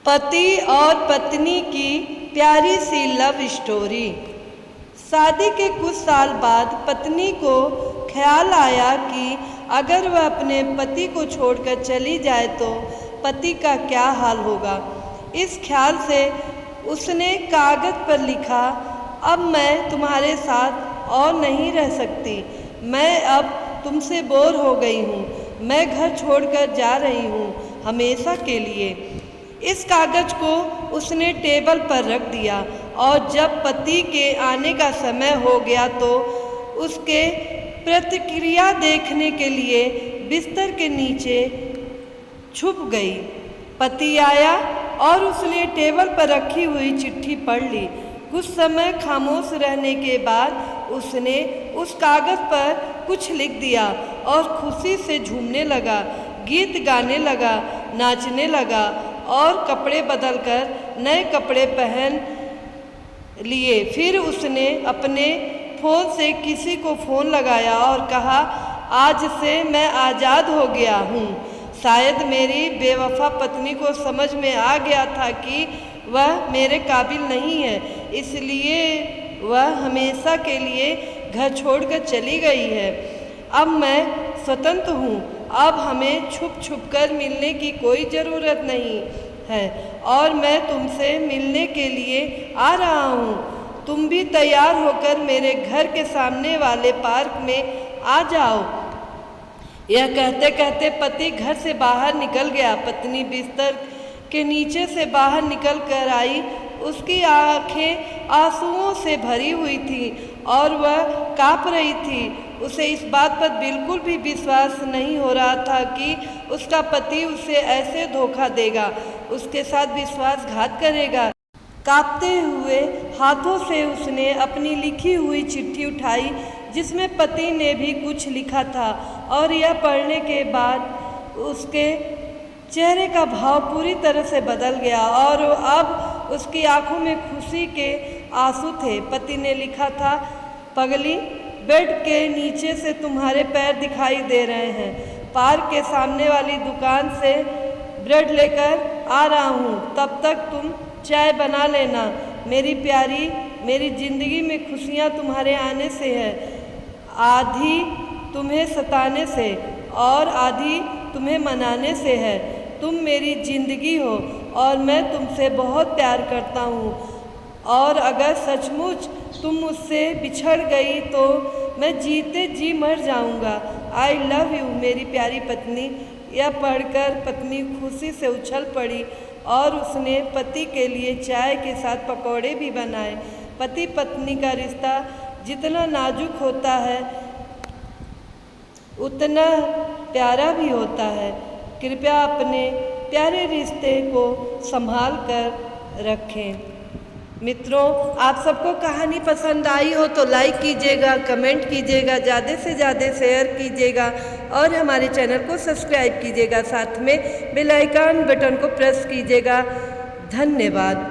पति और पत्नी की प्यारी सी लव स्टोरी। शादी के कुछ साल बाद पत्नी को ख्याल आया कि अगर वह अपने पति को छोड़कर चली जाए तो पति का क्या हाल होगा। इस ख्याल से उसने कागज़ पर लिखा, अब मैं तुम्हारे साथ और नहीं रह सकती, मैं अब तुमसे बोर हो गई हूँ, मैं घर छोड़कर जा रही हूँ हमेशा के लिए। इस कागज़ को उसने टेबल पर रख दिया और जब पति के आने का समय हो गया तो उसके प्रतिक्रिया देखने के लिए बिस्तर के नीचे छुप गई। पति आया और उसने टेबल पर रखी हुई चिट्ठी पढ़ ली। कुछ समय खामोश रहने के बाद उसने उस कागज़ पर कुछ लिख दिया और खुशी से झूमने लगा, गीत गाने लगा, नाचने लगा और कपड़े बदलकर नए कपड़े पहन लिए। फिर उसने अपने फ़ोन से किसी को फ़ोन लगाया और कहा, आज से मैं आज़ाद हो गया हूँ। शायद मेरी बेवफा पत्नी को समझ में आ गया था कि वह मेरे काबिल नहीं है, इसलिए वह हमेशा के लिए घर छोड़कर चली गई है। अब मैं स्वतंत्र हूँ, अब हमें छुप छुप कर मिलने की कोई ज़रूरत नहीं है और मैं तुमसे मिलने के लिए आ रहा हूँ। तुम भी तैयार होकर मेरे घर के सामने वाले पार्क में आ जाओ। यह कहते कहते पति घर से बाहर निकल गया। पत्नी बिस्तर के नीचे से बाहर निकल कर आई। उसकी आंखें आंसुओं से भरी हुई थीं और वह काँप रही थी। उसे इस बात पर बिल्कुल भी विश्वास नहीं हो रहा था कि उसका पति उसे ऐसे धोखा देगा, उसके साथ विश्वासघात करेगा। काँपते हुए हाथों से उसने अपनी लिखी हुई चिट्ठी उठाई जिसमें पति ने भी कुछ लिखा था और यह पढ़ने के बाद उसके चेहरे का भाव पूरी तरह से बदल गया और अब उसकी आंखों में खुशी के आंसू थे। पति ने लिखा था, पगली, बेड के नीचे से तुम्हारे पैर दिखाई दे रहे हैं। पार्क के सामने वाली दुकान से ब्रेड लेकर आ रहा हूँ, तब तक तुम चाय बना लेना। मेरी प्यारी, मेरी ज़िंदगी में खुशियाँ तुम्हारे आने से है, आधी तुम्हें सताने से और आधी तुम्हें मनाने से है। तुम मेरी ज़िंदगी हो और मैं तुमसे बहुत प्यार करता हूँ और अगर सचमुच तुम मुझसे बिछड़ गई तो मैं जीते जी मर जाऊँगा। आई लव यू मेरी प्यारी पत्नी। यह पढ़कर पत्नी खुशी से उछल पड़ी और उसने पति के लिए चाय के साथ पकौड़े भी बनाए। पति पत्नी का रिश्ता जितना नाजुक होता है उतना प्यारा भी होता है। कृपया अपने प्यारे रिश्ते को संभाल कर रखें। मित्रों, आप सबको कहानी पसंद आई हो तो लाइक कीजिएगा, कमेंट कीजिएगा, ज़्यादा से ज़्यादा शेयर कीजिएगा और हमारे चैनल को सब्सक्राइब कीजिएगा। साथ में बेल आइकन बटन को प्रेस कीजिएगा। धन्यवाद।